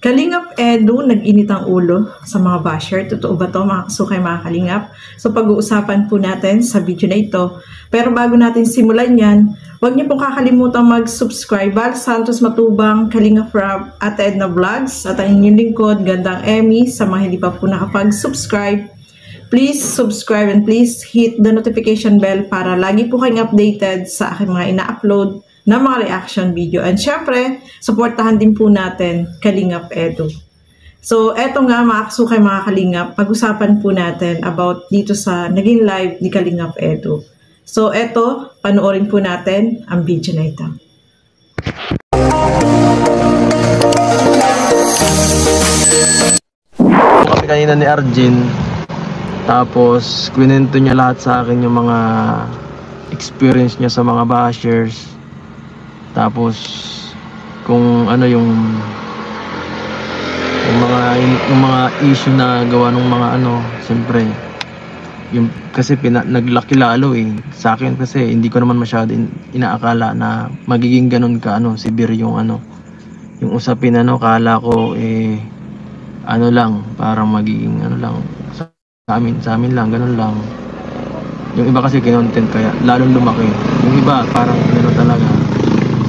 Kalingap Edu, nag-init ang ulo sa mga basher. Totoo ba to mga kasukay, mga kalingap? So pag-uusapan po natin sa video na ito. Pero bago natin simulan yan, huwag niyo pong kakalimutan mag-subscribe. Val Santos Matubang, Kalingap Rab, Ate Edna Vlogs, at ang inyong lingkod, Gandang Emmy. Sa mga hindi pa po nakapag-subscribe, please subscribe and please hit the notification bell para lagi po kayong updated sa aking mga ina-upload na mga reaction video. And syempre, supportahan din po natin Kalingap Edu. So, eto nga mga kasukay, mga kalingap, pag-usapan po natin about dito sa naging live ni Kalingap Edu. So, eto, panoorin po natin ang video na ito. Kami kanina ni Arjen, tapos kwento niya lahat sa akin yung mga experience niya sa mga bashers. Tapos kung ano yung mga issue na gawa ng mga ano, siyempre yung kasi naglaki lalo sa akin, kasi hindi ko naman masyado inaakala na magiging ganun ka severe yung yung usapin. Kala ko ano lang, parang magiging lang sa amin lang, ganun lang. Yung iba kasi kinontent kaya lalong lumaki, yung iba parang talaga.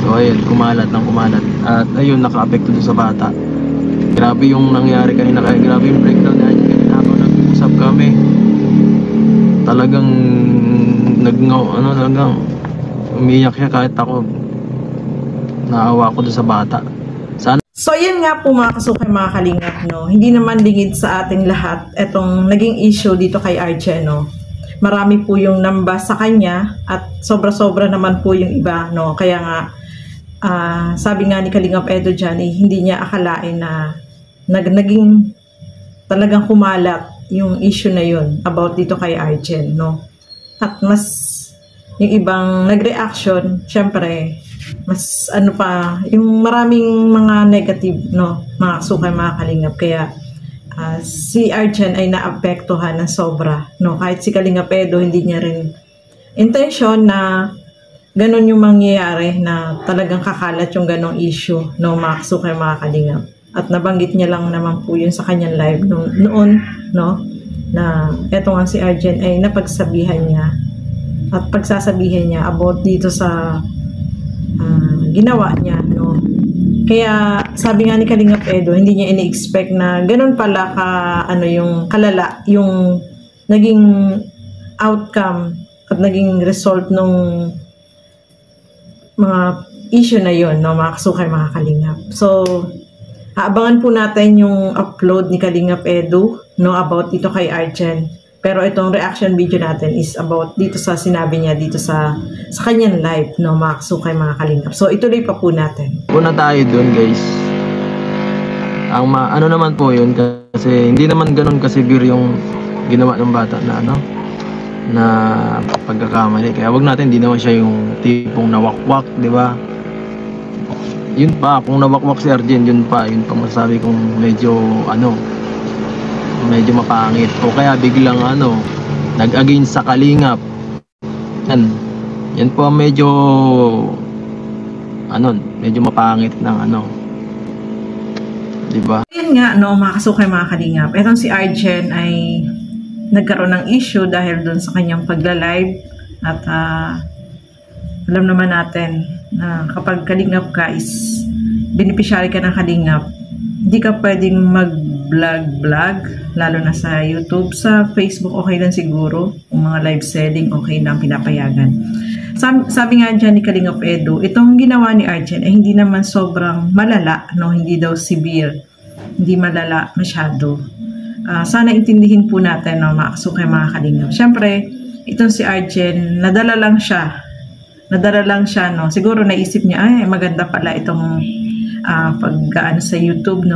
So ayun, kumalat. At ayun, naka-apekto doon sa bata. Grabe yung nangyari kanina, kaya grabe yung breakdown niya kanina habang nag-usap kami. Talagang talagang umiyak siya, kahit ako naawa ko doon sa bata. So yun nga po mga kasukay, mga kalingap, hindi naman lingid sa ating lahat etong naging issue dito kay Arjen, Marami po yung namba sa kanya at sobra-sobra naman po yung iba, Kaya nga sabi nga ni Kalingap Edu dyan, hindi niya akalain na naging talagang kumalat yung issue na yun about dito kay Arjen, At mas yung ibang nag-reaction, syempre mas yung maraming mga negative, mga kasukay, mga kalingap. Kaya si Arjen ay naapektuhan ng sobra, kahit si Kalingap Edu hindi niya rin intention na ganon yung mangyayari, na talagang kakalat yung ganong issue, mga kasukay, mga kalingap. At nabanggit niya lang naman po yun sa kanyang live noon, na eto nga si Arjen ay napagsabihan niya at pagsasabihin niya about dito sa ginawa niya, Kaya sabi nga ni Kalingap Edu, hindi niya ini-expect na ganon pala yung kalala yung naging outcome at naging result nung mga issue na yun, mga kasukay, mga kalingap. So, aabangan po natin yung upload ni Kalingap Edu, about dito kay Arjen. Pero itong reaction video natin is about dito sa sinabi niya dito sa kanyang live, mga kasukay, mga kalingap. So, ituloy pa po natin. Una tayo dun, guys. Ang ano naman po yun, kasi hindi naman ganun kasevere yung ginawa ng bata na pagkakamali. Kaya wag natin, hindi naman siya yung tipong nawakwak, di ba? Yun pa, kung nawakwak si Arjen, yun pa masasabi kong medyo mapangit. O kaya biglang nag-against sa Kalingap. Yan po medyo medyo mapangit ng di ba? Yun nga, mga kasukay, mga kalingap. Etong si Arjen ay nagkaroon ng issue dahil doon sa kanyang pagla-live. At alam naman natin na kapag kalingap ka is beneficiary ka ng kalingap, hindi ka pwedeng mag-vlog, lalo na sa YouTube. Sa Facebook, okay lang siguro. Kung mga live selling, okay lang, pinapayagan. Sabi nga dyan ni Kalingap Edu, itong ginawa ni Arjen ay hindi naman sobrang malala, hindi daw severe, hindi malala masyado. Sana intindihin po natin, mga kasukay, mga kalingap. Siyempre, itong si Arjen, nadala lang siya, siguro naisip niya, ay maganda pala itong pag sa YouTube,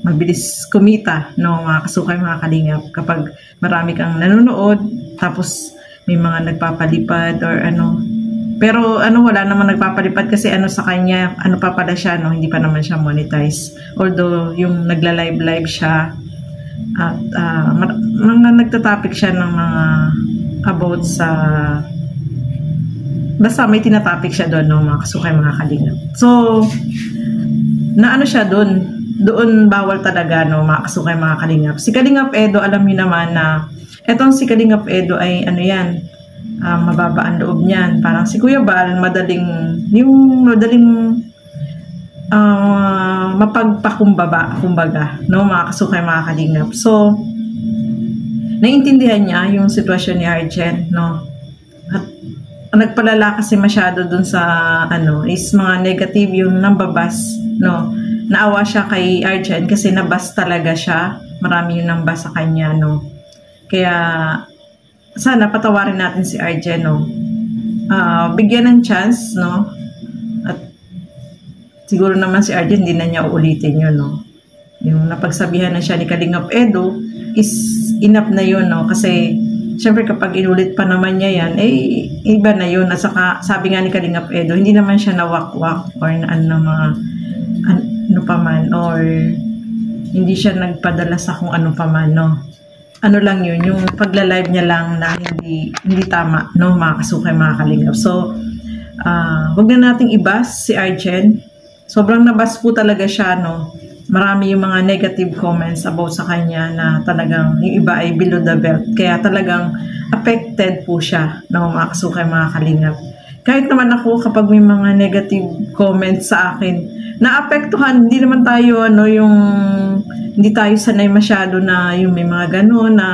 mabilis kumita, mga kasukay, mga kalingap, kapag marami kang nanonood, tapos may mga nagpapalipad or pero wala naman nagpapalipad kasi sa kanya, pa pala siya, hindi pa naman siya monetize, although yung nagla-live siya at mga nagtatopic siya ng mga about sa basta may tinatopic siya doon, mga kasukay, mga kalingap. So naano siya doon, doon bawal talaga, no, mga kasukay, mga kalingap. Si Kalingap Edo, alam niyo naman na etong si Kalingap Edo ay ano yan, mababa ang loob niyan. Parang si Kuya Bal, madaling mapagpakumbaba, kumbaga, no, mga kasukay, mga kalingap. So, naiintindihan niya yung sitwasyon ni Arjen, no. At nagpalala kasi masyado dun sa ano, is mga negative yung nambabas, no. Naawa siya kay Arjen kasi nabas talaga siya. Marami yung nambas sa kanya, no. Kaya sana patawarin natin si Arjen, no. Bigyan ng chance, no. At siguro naman si Arjen hindi na niya uulitin yun, no. Yung napagsabihan na siya ni Kalingap Edo is enough na yun, no. Kasi syempre kapag inulit pa naman niya yan, eh iba na yun. At saka sabi nga ni Kalingap Edo, hindi naman siya nawakwak or ano pa man, or hindi siya nagpadala sa kung ano pa man, no. Ano lang yun, yung pagla-live niya lang na hindi tama, no, mga kasukay, mga kalingap. So, wag na nating ibas si Arjen. Sobrang nabas po talaga siya, no. Marami yung mga negative comments about sa kanya na talagang yung iba ay below the belt. Kaya talagang affected po siya, no, mga kasukay, mga kalingap. Kahit naman ako, kapag may mga negative comments sa akin, naapektuhan, hindi naman tayo, ano, hindi tayo sanay masyado na yung may mga gano'n na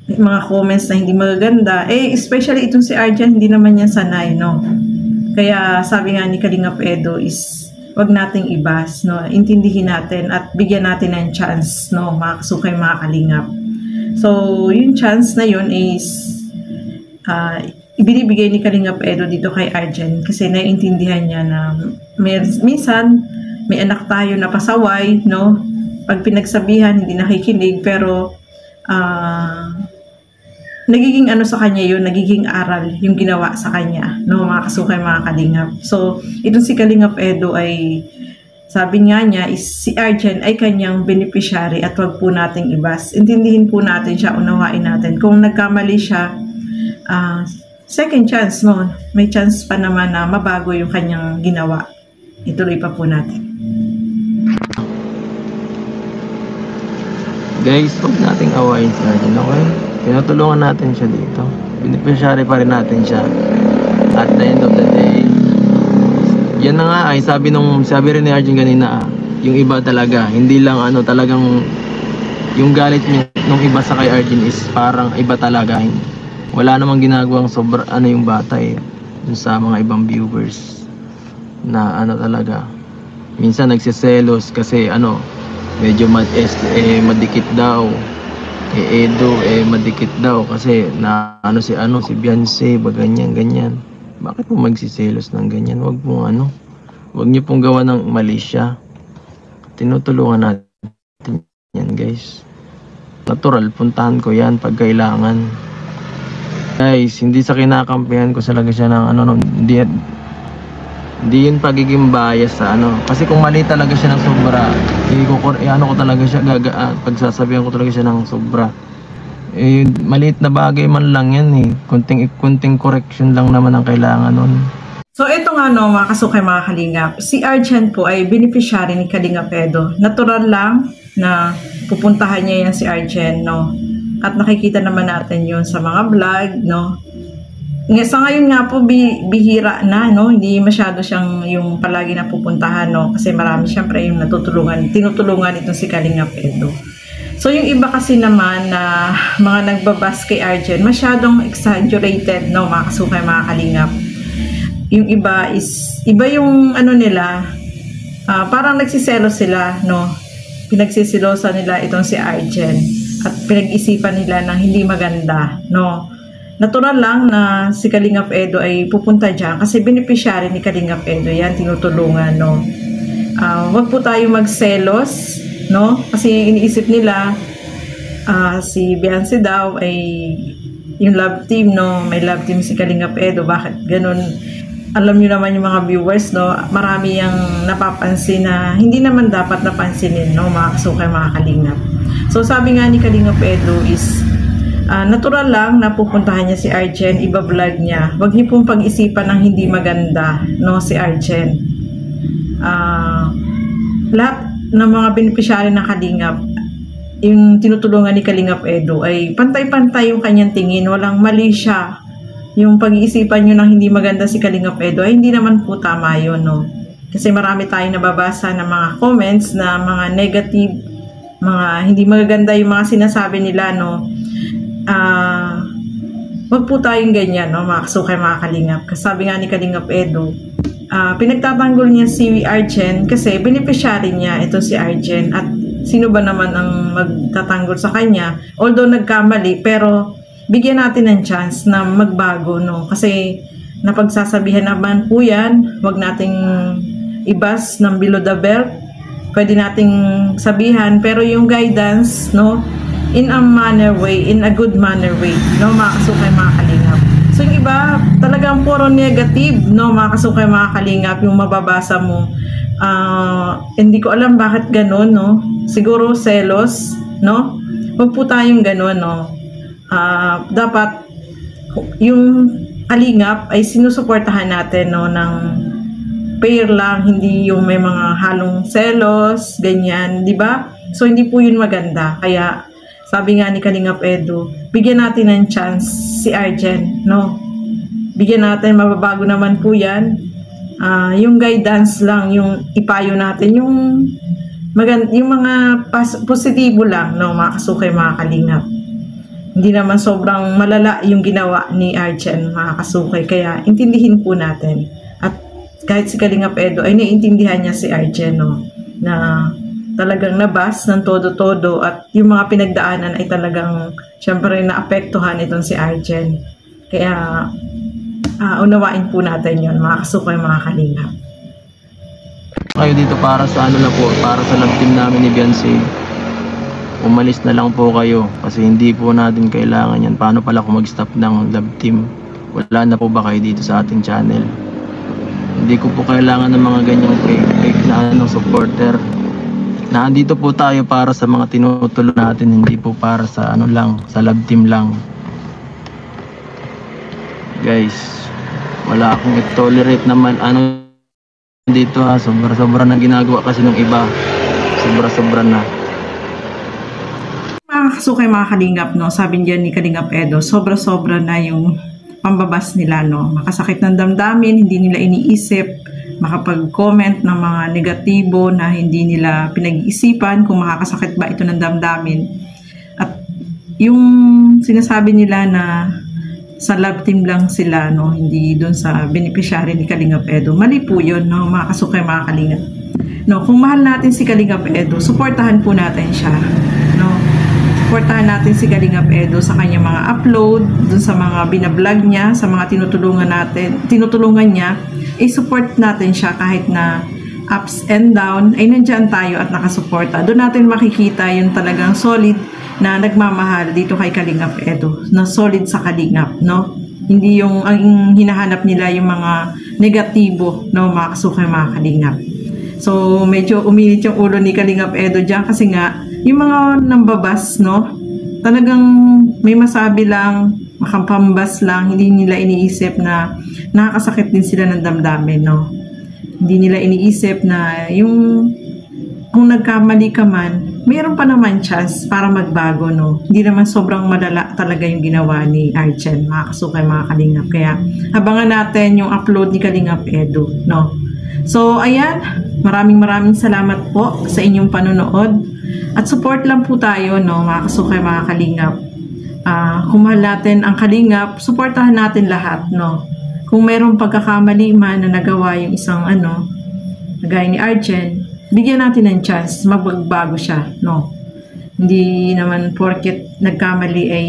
may mga comments na hindi magaganda. Eh, especially itong si Arjen, hindi naman yan sanay, no. Kaya sabi nga ni Kalingap Edo is, wag nating ibas, no. Intindihin natin at bigyan natin ng chance, no, mga kasukay, mga kalingap. So, yung chance na yun is, ibinibigay ni Kalingap Edo dito kay Arjen kasi naiintindihan niya na minsan may anak tayo na pasaway, no. Pag pinagsabihan, hindi nakikinig, pero nagiging ano sa kanya yun, nagiging aral yung ginawa sa kanya, no, mga kasukay, mga kalingap. So, itong si Kalingap Edo ay, sabi nga niya, is si Arjen ay kanyang beneficiary at wag po nating ibas. Intindihin po natin siya, unawain natin. Kung nagkamali siya, second chance, no, may chance pa naman na mabago yung kanyang ginawa. Ituloy pa po natin. Guys, huwag nating awayin si Arjen, okay? Tinutulungan natin siya dito. Beneficiary pa rin natin siya. At the end of the day, yan na nga ay sabi rin ni Arjen kanina, yung iba talaga, hindi lang ano, talagang yung galit niya nung iba sa kay Arjen is parang iba talaga. Wala namang ginagawang sobra ano yung bata eh, dun sa mga ibang viewers na ano talaga. Minsan nagsiselos kasi ano, medyo madikit daw. Edo madikit daw kasi na ano si Beyonce ba ganyan. Bakit mo magsiselos ng ganyan? Wag niyo pong gawa ng mali siya. Tinutulungan natin yan, guys. Natural, puntahan ko yan pag kailangan. Guys, hindi sa kinakampihan ko talaga siya ng hindi yun pagiging bias sa ano. Kasi kung mali talaga siya ng sobra, ko talaga siya, pagsasabihan ko talaga siya ng sobra. Maliit na bagay man lang yan eh. Kunting correction lang naman ang kailangan nun. So ito nga, no, mga kasukay, mga kalingap, si Arjen po ay beneficiary ni Kalingap Edo. Natural lang na pupuntahan niya yan si Arjen, no. At nakikita naman natin yun sa mga vlog, no. Sa ngayon nga po, bihira na, no? Hindi masyado siyang yung palagi na pupuntahan, no? Kasi marami siyempre yung tinutulungan itong si Kalingap Edo. So yung iba kasi naman na mga nagbabas kay Arjen, masyadong exaggerated, no, mga kasukay, mga kalingap. Yung iba yung ano nila, parang nagsiselo sila, no? Pinagsisilosa nila itong si Arjen at pinag-isipan nila ng hindi maganda, no? Natural lang na si Kalingap Edo ay pupunta dyan kasi beneficiary ni Kalingap Edo yan, tinutulungan, no. Wag po tayo magselos, no, kasi iniisip nila si Beyonce daw ay yung love team, no, may love team si Kalingap Edo. Bakit ganun? Alam niyo naman yung mga viewers, no, marami yung napapansin na hindi naman dapat napansinin, no, mga kasukay, mga kalingap. So sabi nga ni Kalingap Edo is natural lang na pupuntahan niya si Arjen, iba-vlog niya. Huwag niyo pong pag-isipan ng hindi maganda, no, si Arjen. ng mga beneficiary ng Kalingap, yung tinutulungan ni Kalingap Edu, ay pantay-pantay yung kanyang tingin, walang mali siya. Yung pag-iisipan nyo ng hindi maganda si Kalingap Edu, ay hindi naman po tama yun, no? Kasi marami tayong nababasa ng mga comments na mga negative, mga hindi magaganda yung mga sinasabi nila, no? Wag po tayong ganyan, no, mga kasukay, mga Kalingap. Kasi sabi nga ni Kalingap Edu, pinagtatanggol niya si Arjen kasi beneficiary niya ito si Arjen, at sino ba naman ang magtatanggol sa kanya? Although nagkamali, pero bigyan natin ng chance na magbago, no? Kasi napagsasabihan naman po yan, wag nating ibas ng below the belt. Pwede nating sabihan, pero yung guidance, no, in a manner way, in a good manner way, no, mga kasukay, mga Kalingap. So yung iba talagang puro negative, no, mga kasukay, mga Kalingap, yung mababasa mo. Hindi ko alam bakit gano'n, no? Siguro selos, no? Huwag po tayong gano'n, no? Dapat yung Kalingap ay sinusuportahan natin, no, ng pair lang, hindi yung may mga halong selos, ganyan, di ba? So hindi po yun maganda. Kaya sabi nga ni Kalingap Edu, bigyan natin ng chance si Arjen, no? Bigyan natin, mababago naman po yan. Yung guidance lang, yung ipayo natin, yung mga positibo lang, no, mga kasukay, mga Kalingap. Hindi naman sobrang malala yung ginawa ni Arjen, mga kasukay, kaya intindihin po natin. At kahit si Kalingap Edu ay naiintindihan niya si Arjen, no, na talagang nabas ng todo-todo, at yung mga pinagdaanan ay talagang syempre naapektuhan itong si Arjen. Kaya unawain po natin yun, mga kasukay, mga Kalingap. Kayo dito para sa ano na po, para sa love team namin ni Beyonce, umalis na lang po kayo kasi hindi po natin kailangan yan. Paano pala kung mag-stop ng love team? Wala na po ba kayo dito sa ating channel? Hindi ko po kailangan ng mga ganyang fake na supporter. Nandito po tayo para sa mga tinutulong natin, hindi po para sa ano lang, sa love team lang. Guys, wala akong i-tolerate naman dito, ha. Sobra-sobra na ginagawa kasi ng iba. Sobra-sobra na. Mga kasukay, mga Kalingap, no, sabi niyan ni Kalingap Edu, sobra-sobra na yung pambabas nila, no. Makasakit ng damdamin, hindi nila iniisip, makapag-comment ng mga negatibo na hindi nila pinag-iisipan kung makakasakit ba ito ng damdamin. At yung sinasabi nila na sa love team lang sila, no, hindi doon sa beneficiary ni Kalingap Edu, mali po yun, no, mga kasukay, mga Kalingap. No, kung mahal natin si Kalingap Edu, suportahan po natin siya, no. Suportahan natin si Kalingap Edu sa kanyang mga upload, dun sa mga binablog niya, sa mga tinutulungan niya, i-support natin siya kahit na ups and down, ay nandyan tayo at nakasuporta. Doon natin makikita yung talagang solid na nagmamahal dito kay Kalingap Edu, na solid sa Kalingap, no? Hindi yung ang hinahanap nila yung mga negatibo, no, mga kasukay, mga Kalingap. So medyo uminit yung ulo ni Kalingap Edu dyan kasi nga yung mga nambabas, no, talagang may masabi lang, makampambas lang, hindi nila iniisip na nakakasakit din sila ng damdamin, no. Hindi nila iniisip na yung kung nagkamali ka man, mayroon pa naman chance para magbago, no. Hindi naman sobrang madala talaga yung ginawa ni Arjen, mga kasukay, mga Kalingap. Kaya abangan natin yung upload ni Kalingap Edu, no. So ayan, maraming salamat po sa inyong panonood. At support lang po tayo, no, mga kasukay, mga Kalingap. Kung mahal natin ang Kalingap, suportahan natin lahat, no. Kung mayroong pagkakamali man na nagawa yung isang gaya ni Arjen, bigyan natin ng chance, magbago siya, no. Hindi naman porket nagkamali ay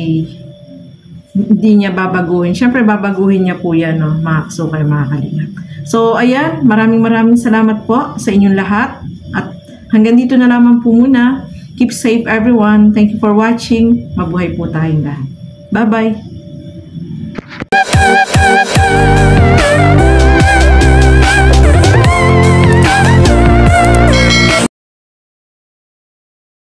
hindi niya babaguhin. Siyempre babaguhin niya po yan, no, mga kasukay, mga Kalingap. So ayan, maraming salamat po sa inyong lahat. At hanggang dito na lamang po muna. Keep safe everyone. Thank you for watching. Mabuhay po tayong lahat. Bye-bye.